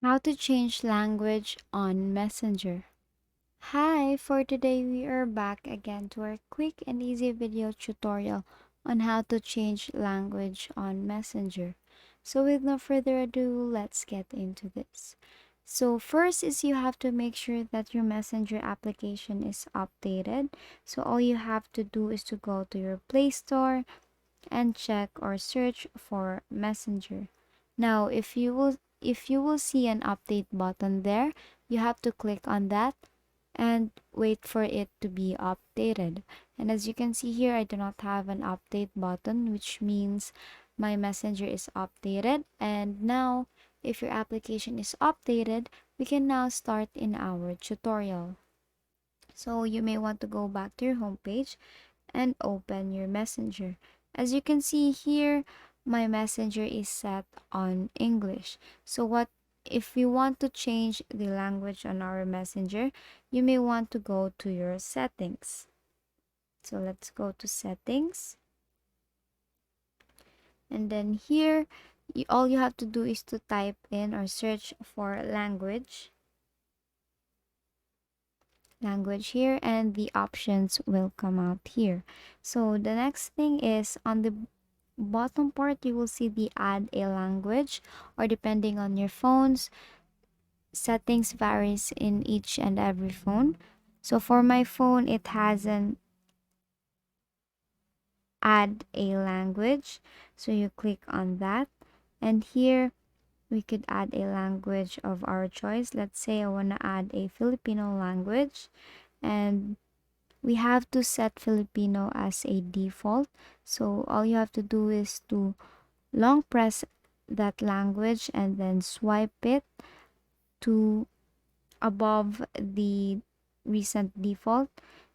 How to change language on Messenger. Hi, for today we are back again to our quick and easy video tutorial on how to change language on Messenger. So with no further ado, let's get into this. So first is you have to make sure that your Messenger application is updated. So all you have to do is to go to your Play Store and check or search for Messenger. Now, if you will see an update button there, you have to click on that and wait for it to be updated. And as you can see here, I do not have an update button, which means my Messenger is updated. And now, if your application is updated, we can now start in our tutorial. So you may want to go back to your homepage and open your messenger. As you can see here, my messenger is set on English. So what if we want to change the language on our messenger, you may want to go to your settings. So let's go to settings. And then here, all you have to do is to type in or search for language here, and the options will come out here. So the next thing is on the bottom part, you will see the add a language, or depending on your phones, settings varies in each and every phone. So for my phone, it has an add a language. So you click on that, and here we could add a language of our choice. Let's say I want to add a Filipino language, and we have to set Filipino as a default. So all you have to do is to long press that language and then swipe it to above the recent default.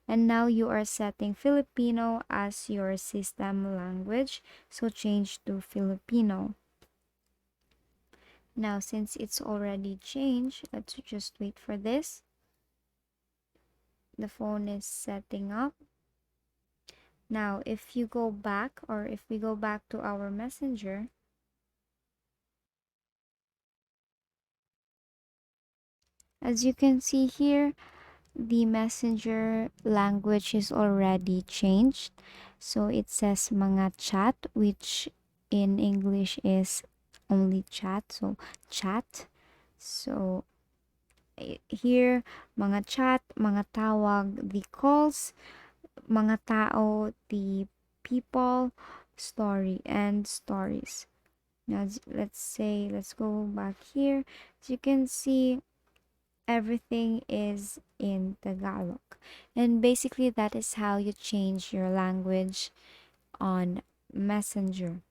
And now you are setting Filipino as your system language. So change to Filipino. Now, since it's already changed, let's just wait for this. The phone is setting up. Now, if you go back, or if we go back to our messenger, as you can see here, the messenger language is already changed. So it says mga chat, which in English is only chat. So chat. So here, mga chat, mga tawag, the calls, mga tao, the people, story, and stories. Now, let's go back here. As you can see, everything is in Tagalog. And basically, that is how you change your language on Messenger.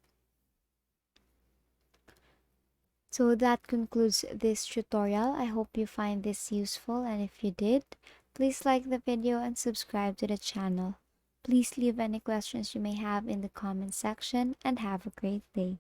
So that concludes this tutorial. I hope you find this useful, and if you did, please like the video and subscribe to the channel. Please leave any questions you may have in the comment section, and have a great day.